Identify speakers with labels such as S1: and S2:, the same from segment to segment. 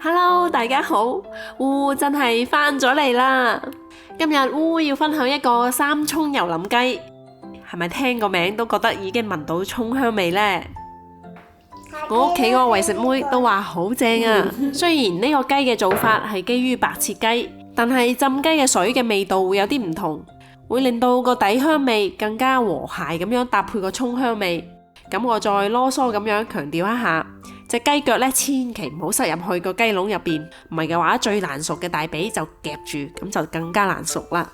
S1: Hello，大家好，烏真係返咗嚟啦！今日烏要分享一個三葱油淋雞，係咪聽個名都覺得已經聞到葱香味呢？我屋企個為食妹都話好正啊！雖然呢個雞嘅做法係基於白切雞，但係浸雞嘅水嘅味道會有啲唔同，會令到個底香味更加和諧咁樣搭配個葱香味。咁我再囉嗦咁樣強調一下，隻雞腳呢，千祈唔好塞入去個雞籠入邊，唔係嘅話最難熟嘅大髀就夾住，咁就更加難熟啦。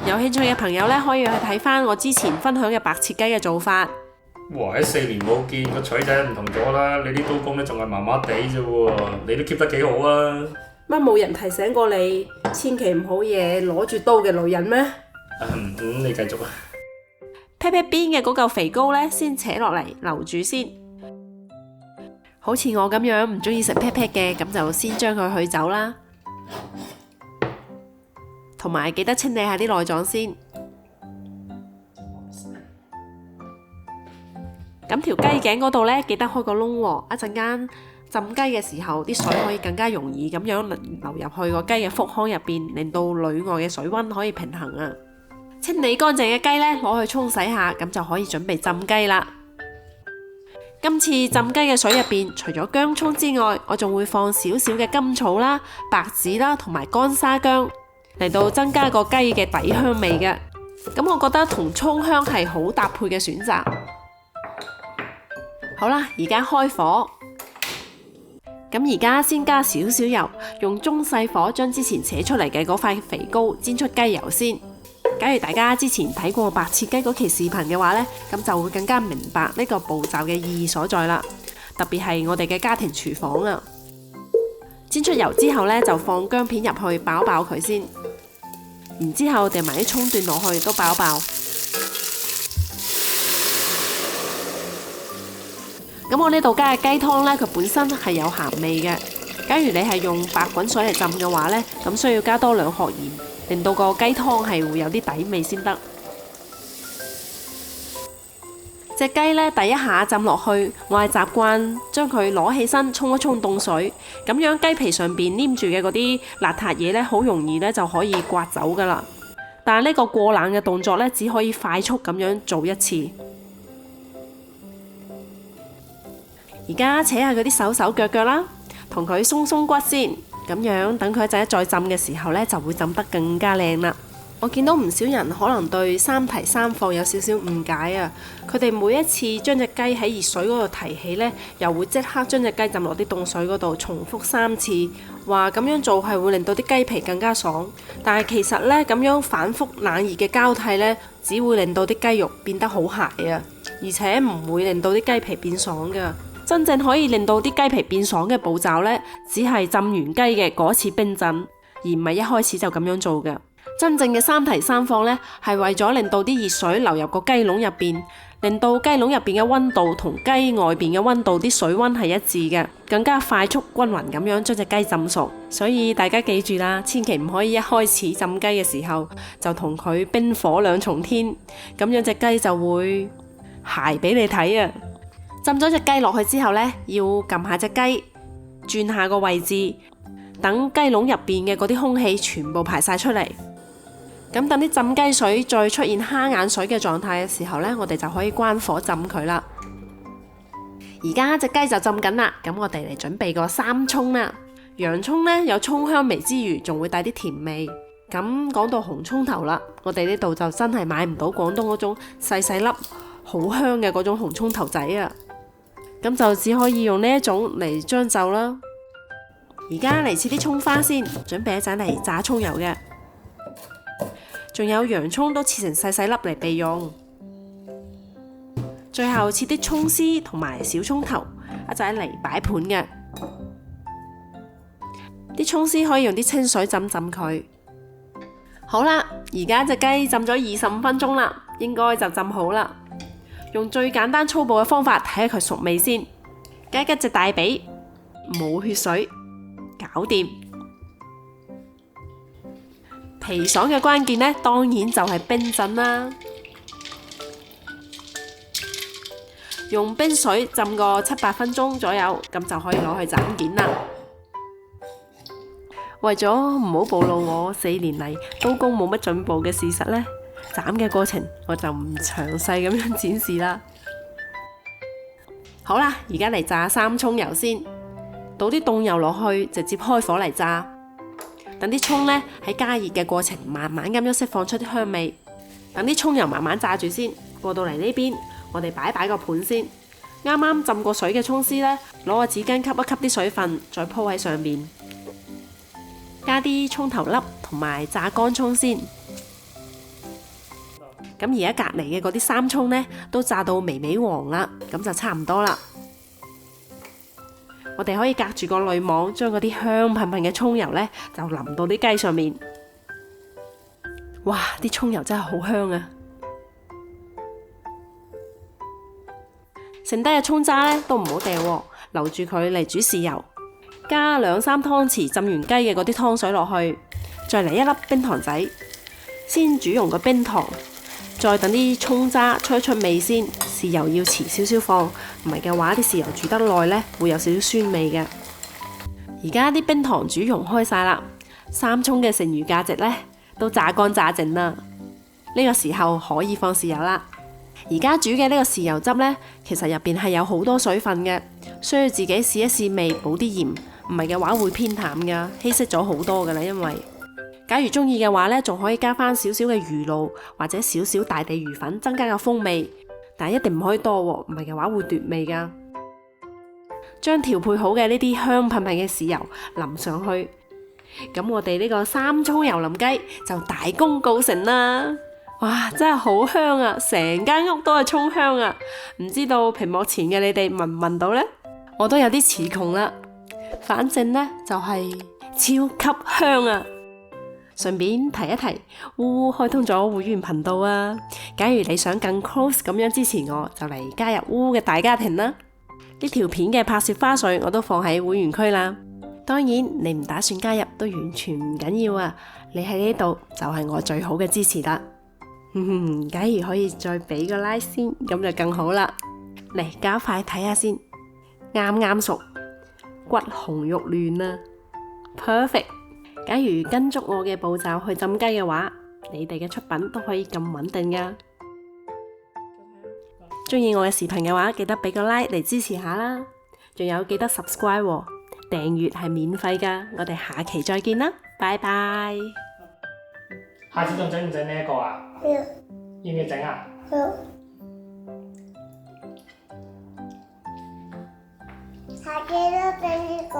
S1: 有興趣嘅朋友呢，可以去睇翻我之前分享嘅白切雞嘅做法。
S2: 哇！喺4年冇見，個鎚仔唔同咗啦，你啲刀工咧仲係麻麻地啫喎，你都 keep 得幾好啊！
S1: 乜冇人提醒過你，千祈唔好嘢攞住刀嘅女人咩？
S2: 你繼續啊。
S1: 劈劈邊嘅嗰嚿肥膏呢，先扯落嚟留住先。好似我咁樣唔中意食劈劈嘅，咁就先將佢去走啦。同埋記得清理下啲內臟先。咁條雞頸嗰度呢，記得開個窿喎，一陣間浸雞嘅時候，啲水可以更加容易咁樣流入去個雞嘅腹腔入邊，令到裏外嘅水溫可以平衡啊。清理乾淨嘅雞呢，攞去沖洗下，咁就可以準備浸雞啦。今次浸雞嘅水入邊，除咗薑葱之外，我仲會放少少嘅甘草啦、白芷啦，同埋乾沙薑嚟到增加個雞嘅底香味嘅。咁我覺得同葱香係好搭配嘅選擇。好啦，而家開火。咁而家先加少少油，用中細火將之前扯出嚟嘅嗰塊肥膏煎出雞油先。假如大家之前睇過白切雞嗰期視頻嘅話呢，咁就會更加明白呢個步驟嘅意義所在啦。特別係我哋嘅家庭廚房啊。煎出油之後呢，就放薑片入去爆一爆佢先，然之後掉埋啲葱段落去都爆一爆。咁我呢度加嘅雞湯呢，佢本身係有鹹味嘅。假如你係用白滾水嚟浸嘅話呢，咁需要加多2殼鹽，令到個雞湯係會有啲底味先得。隻雞呢，第一下浸落去，我係習慣將佢攞起身沖一沖凍水，咁樣雞皮上邊黏住嘅嗰啲邋遢嘢呢，好容易呢就可以刮走噶啦。但係呢個過冷嘅動作呢，只可以快速咁樣做一次。而家扯下佢啲手腳腳啦，同佢鬆鬆骨先，咁樣等佢一陣再浸嘅時候呢，就會浸得更加靚啦。我見到唔少人可能對三提三放有少少誤解啊，佢哋每一次將隻雞喺熱水嗰度提起呢，又會即刻將隻雞浸落啲凍水嗰度，重複3次，話咁樣做係會令到啲雞皮更加爽。但係其實呢，咁樣反覆冷熱嘅交替呢，只會令到啲雞肉變得好鞋啊，而且唔會令到啲雞皮變爽噶。真正可以令到啲雞皮變爽嘅步驟呢，只係浸完雞嘅嗰次冰鎮，而唔係一開始就咁樣做嘅。真正嘅三提三放呢，係為咗令到啲熱水流入個雞籠入邊，令到雞籠入邊嘅溫度同雞外邊嘅溫度啲水溫係一致嘅，更加快速均勻咁樣將隻雞浸熟。所以大家記住啦，千祈唔可以一開始浸雞嘅時候就同佢冰火兩重天，咁樣隻雞就會鞋俾你睇啊！浸咗隻雞落去之後呢，要撳下隻雞，轉下個位置，等雞籠入邊嘅嗰啲空氣全部排晒出嚟。咁等啲浸雞水再出現蝦眼水嘅狀態嘅時候呢，我哋就可以關火浸佢啦。而家隻雞就浸緊啦，咁我哋嚟準備個三葱啦。洋葱呢，有葱香味之餘，仲會帶啲甜味。咁講到紅葱頭啦，我哋呢度就真係買唔到廣東嗰種細細粒好香嘅嗰種紅葱頭仔啊。咁就只可以用呢一種嚟將就啦。而家嚟切啲葱花先，準備一陣嚟炸葱油嘅。仲有洋葱都切成細細粒嚟備用。最後切啲葱絲同埋小葱頭，一陣嚟擺盤嘅。啲葱絲可以用啲清水浸浸佢。好啦，而家隻雞浸咗25分鐘啦，應該就浸好啦。用最簡單粗暴嘅方法睇下佢熟未先，雞隻大髀，冇血水，搞掂。皮爽嘅關鍵呢，當然就係冰鎮啦。用冰水浸個7-8分鐘左右，咁就可以攞去斬件啦。為咗唔好暴露我4年嚟刀工冇乜進步嘅事實呢，斬嘅過程我就唔詳細咁樣展示啦。好啦，而家嚟炸三葱油先，倒啲凍油落去，直接開火嚟炸。等啲葱呢喺加熱嘅過程，慢慢咁樣釋放出啲香味。等啲葱油慢慢炸住先。過到嚟呢邊，我哋擺個盤先。啱啱浸過水嘅葱絲呢，攞個紙巾吸一吸啲水分，再鋪喺上面。加啲葱頭粒同埋炸乾葱先。咁而家隔離嘅嗰啲三葱呢，都炸到微微黃啦，咁就差唔多啦。我哋可以隔住個濾網，將嗰啲香噴噴嘅葱油呢，就淋到啲雞上面。哇！啲葱油真係好香啊！剩低嘅葱渣呢，都唔好掉，留住佢嚟煮豉油。加2-3湯匙浸完雞嘅嗰啲湯水落去，再嚟1粒冰糖仔，先煮溶個冰糖，再等啲葱渣出一出味先。豉油要遲少少放，唔係嘅話啲豉油煮得耐呢，會有少少酸味嘅。而家啲冰糖煮溶開晒啦，三葱嘅剩餘價值呢，都炸乾炸淨啦。呢個時候可以放豉油啦。而家煮嘅呢個豉油汁呢，其實入邊係有好多水分嘅，需要自己試一試味，補啲鹽，唔係嘅話會偏淡噶，稀釋咗好多噶啦。因為假如中意嘅話呢，仲可以加翻少少嘅魚露或者少少大地魚粉，增加個風味，但係一定唔可以多，唔係嘅話會奪味噶。將調配好嘅呢啲香噴噴嘅豉油淋上去，咁我哋呢個三葱油淋雞就大功告成啦！哇，真係好香啊！成間屋都係葱香啊！唔知道屏幕前嘅你哋聞唔聞到呢？我都有啲詞窮啦，反正呢，就係超級香啊！順便提一提，烏烏開通咗會員頻道啊！假如你想更 close 咁樣支持我，就嚟加入烏烏嘅大家庭啦！呢條片嘅拍攝花絮我都放喺會員區啦。當然你唔打算加入都完全唔緊要啊！你喺呢度就係我最好嘅支持啦。假如可以再俾個 like 先，咁就更好啦。嚟加快睇下先，啱啱熟，骨紅肉嫩啊 ，perfect。假如跟足我嘅步驟去浸雞嘅話，你哋嘅出品都可以咁穩定噶。中意我嘅視頻嘅話，記得俾個 like 嚟支持下啦。仲有記得 subscribe 喎，訂閱係免費噶。我哋下期再見啦，拜拜。
S2: 下次仲整唔整呢一個啊？
S3: 要
S2: 要唔要整啊？
S3: 下次都整呢個。